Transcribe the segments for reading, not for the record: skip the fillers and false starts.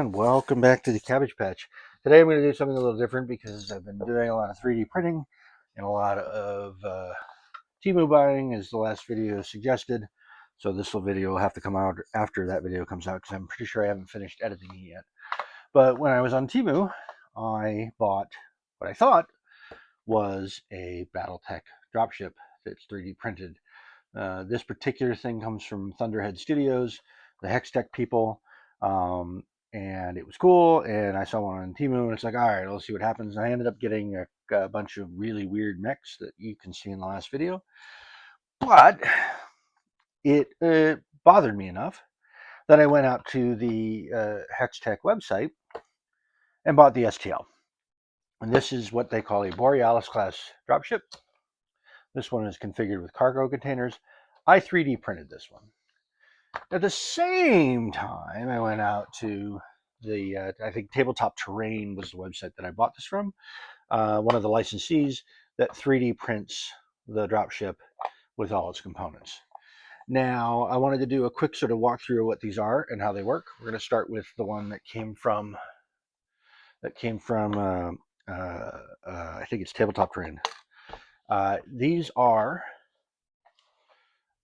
and welcome back to the Cabbage Patch. Today I'm going to do something a little different because I've been doing a lot of 3D printing and a lot of Temu buying, as the last video suggested. So this video will have to come out after that video comes out because I'm pretty sure I haven't finished editing it yet. But when I was on Temu, I bought what I thought was a Battletech dropship that's 3D printed. This particular thing comes from Thunderhead Studios, the Hextech people, and it was cool, and I saw one on Temu, and it's like, all right, let's see what happens. And I ended up getting a bunch of really weird mechs that you can see in the last video, but it bothered me enough that I went out to the Hextech website and bought the STL. And this is what they call a Borealis class dropship. This one is configured with cargo containers. I 3D printed this one. At the same time, I went out to the, I think Tabletop Terrain was the website that I bought this from, one of the licensees that 3D prints the dropship with all its components. Now, I wanted to do a quick sort of walkthrough of what these are and how they work. We're going to start with the one that came from I think it's Tabletop Terrain. These are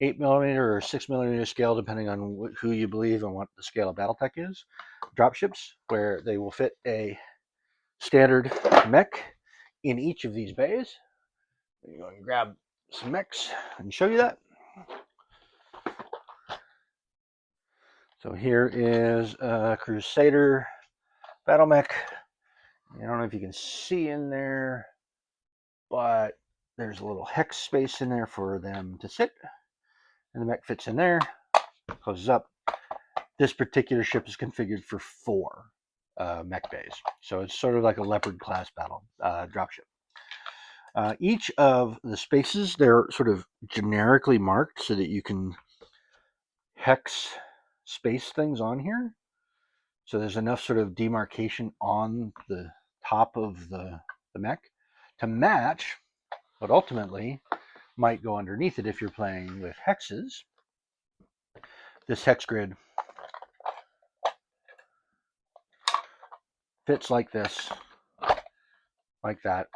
8mm or 6mm scale, depending on who you believe and what the scale of Battletech is. Dropships, where they will fit a standard mech in each of these bays. I'm going to grab some mechs and show you that. So here is a Crusader battle mech. I don't know if you can see in there, but there's a little hex space in there for them to sit. And the mech fits in there, closes up. This particular ship is configured for 4 mech bays. So it's sort of like a Leopard class battle dropship. Each of the spaces, they're sort of generically marked so that you can hex space things on here. So there's enough sort of demarcation on the top of the mech to match what ultimately might go underneath it if you're playing with hexes. This hex grid fits like this, like that.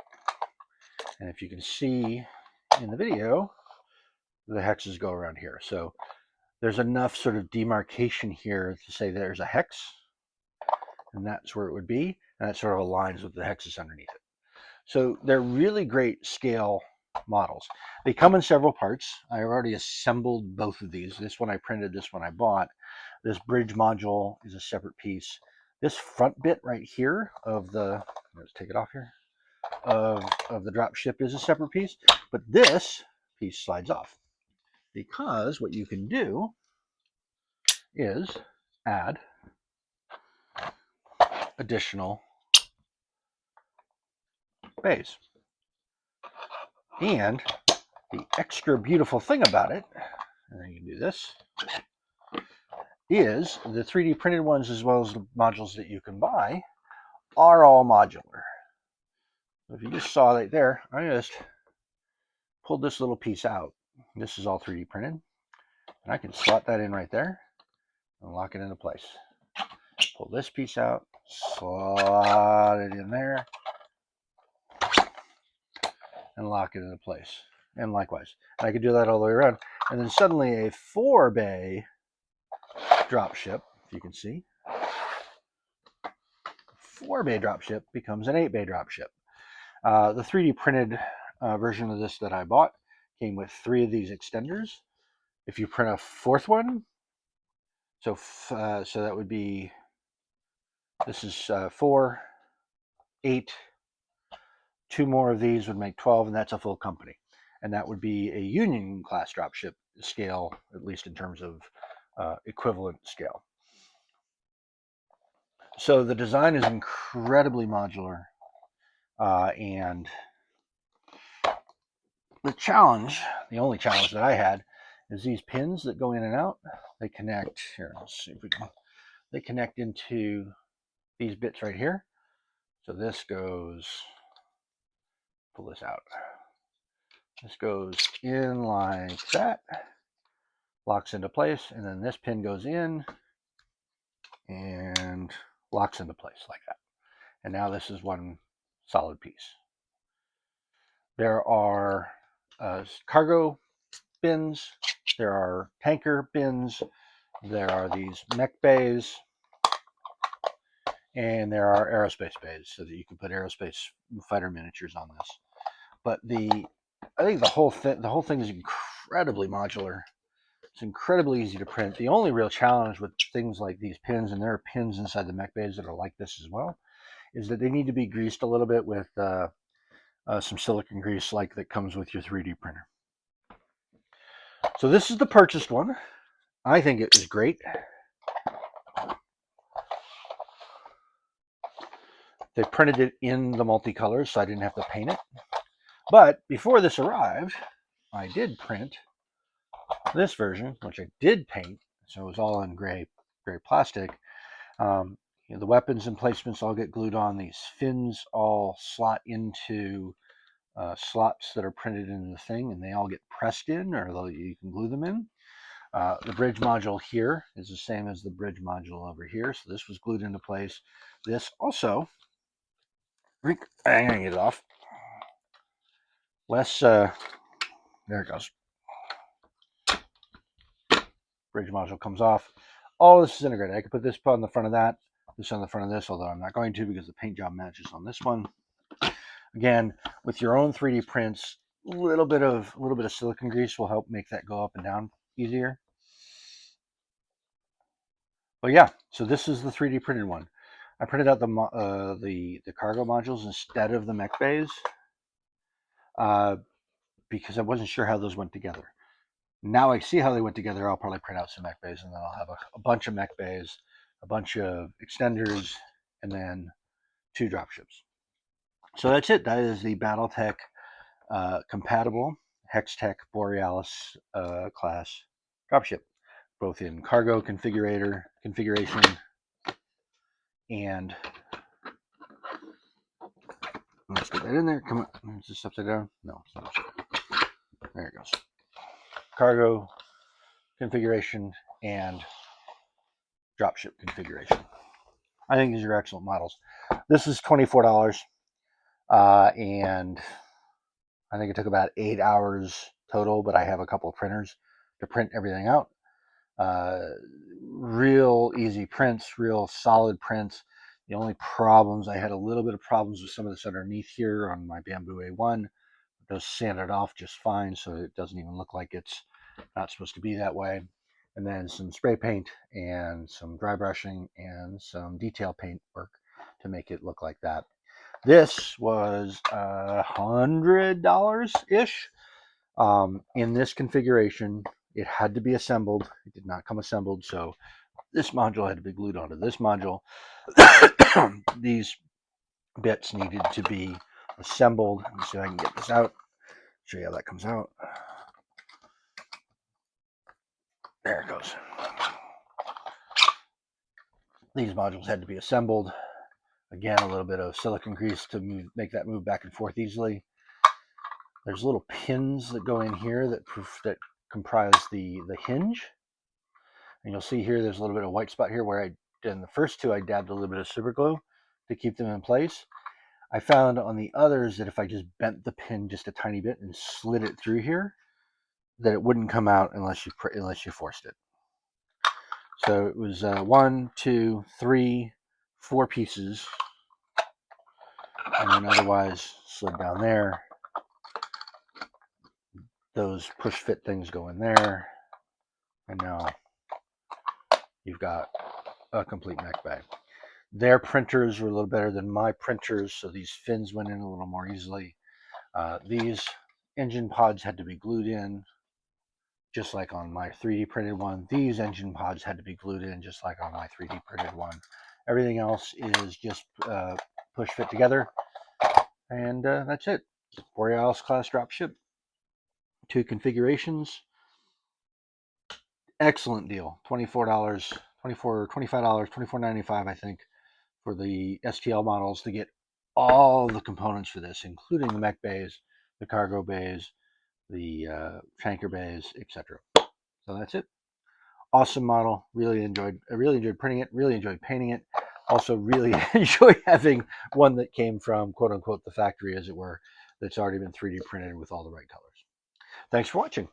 And if you can see in the video, the hexes go around here. So there's enough sort of demarcation here to say there's a hex, and that's where it would be. And that sort of aligns with the hexes underneath it. So they're really great scale models. They come in several parts. I already assembled both of these. This one I printed, this one I bought. This bridge module is a separate piece. This front bit right here of the, let's take it off here, of the drop ship is a separate piece, but this piece slides off because what you can do is add additional bays. And the extra beautiful thing about it, and then you can do this, is the 3D printed ones as well as the modules that you can buy are all modular. So if you just saw right there, I just pulled this little piece out. This is all 3D printed. And I can slot that in right there and lock it into place. Pull this piece out, slot it in there, and lock it into place. And likewise. And I could do that all the way around. And then suddenly a 4-bay dropship, if you can see, 4-bay dropship becomes an 8-bay dropship. The 3D printed version of this that I bought came with 3 of these extenders. If you print a 4th one, so that would be, this is 4, 8, 2 more of these would make 12, and that's a full company. And that would be a Union class dropship scale, at least in terms of equivalent scale. So the design is incredibly modular, and the challenge, the only challenge that I had, is these pins that go in and out. They connect here. Let's see if we can. They connect into these bits right here. So this goes. Pull this out. This goes in like that, locks into place, and then this pin goes in and locks into place like that. And now this is one solid piece. There are cargo bins, there are tanker bins, there are these mech bays, and there are aerospace bays so that you can put aerospace fighter miniatures on this. But I think the whole thing is incredibly modular. It's incredibly easy to print. The only real challenge with things like these pins, and there are pins inside the mech bays that are like this as well, is that they need to be greased a little bit with some silicone grease like that comes with your 3D printer. So this is the purchased one. I think it is great. They printed it in the multicolors, so I didn't have to paint it. But before this arrived, I did print this version, which I did paint. So it was all in gray plastic. The weapons and placements all get glued on. These fins all slot into slots that are printed into the thing, and they all get pressed in, or you can glue them in. The bridge module here is the same as the bridge module over here, so this was glued into place. This also, I'm gonna get it off. There it goes. Bridge module comes off. All this is integrated. I could put this on the front of that, this on the front of this, although I'm not going to because the paint job matches on this one. Again, with your own 3D prints, a little bit of silicone grease will help make that go up and down easier. But yeah, so this is the 3D printed one. I printed out the cargo modules instead of the mech bays because I wasn't sure how those went together. Now I see how they went together. I'll probably print out some mech bays, and then I'll have a bunch of mech bays, a bunch of extenders, and then 2 dropships. So that's it. That is the BattleTech compatible Hextech Borealis class dropship, both in cargo configuration and let's get that in there. Come on, is this upside down? No, it's not upside down. There it goes. Cargo configuration and dropship configuration. I think these are excellent models. This is $24, and I think it took about 8 hours total, but I have a couple of printers to print everything out. Real easy prints, real solid prints. The only problems, I had a little bit of problems with some of this underneath here on my Bamboo A1. Those sanded off just fine, so it doesn't even look like it's not supposed to be that way. And then some spray paint and some dry brushing and some detail paint work to make it look like that. This was $100-ish. In this configuration, it had to be assembled. It did not come assembled, so this module had to be glued onto this module. These bits needed to be assembled. Let me see if I can get this out. Show you how that comes out. There it goes. These modules had to be assembled. Again, a little bit of silicone grease to make that move back and forth easily. There's little pins that go in here that comprise the hinge. And you'll see here there's a little bit of white spot here where in the first two I dabbed a little bit of super glue to keep them in place. I found on the others that if I just bent the pin just a tiny bit and slid it through here, that it wouldn't come out unless you forced it. So it was 1, 2, 3, 4 pieces, and then otherwise slid down there. Those push fit things go in there, and now you've got a complete mech bag. Their printers were a little better than my printers, so these fins went in a little more easily. These engine pods had to be glued in, just like on my 3D printed one. These engine pods had to be glued in, just like on my 3D printed one. Everything else is just push fit together, and that's it. Borealis class dropship, 2 configurations. Excellent deal. $25, $24.95, I think, for the STL models to get all the components for this, including the mech bays, the cargo bays, the tanker bays, etc. So that's it. Awesome model. I really enjoyed printing it. Really enjoyed painting it. also really enjoy having one that came from, quote unquote, the factory, as it were, that's already been 3D printed with all the right colors. Thanks for watching.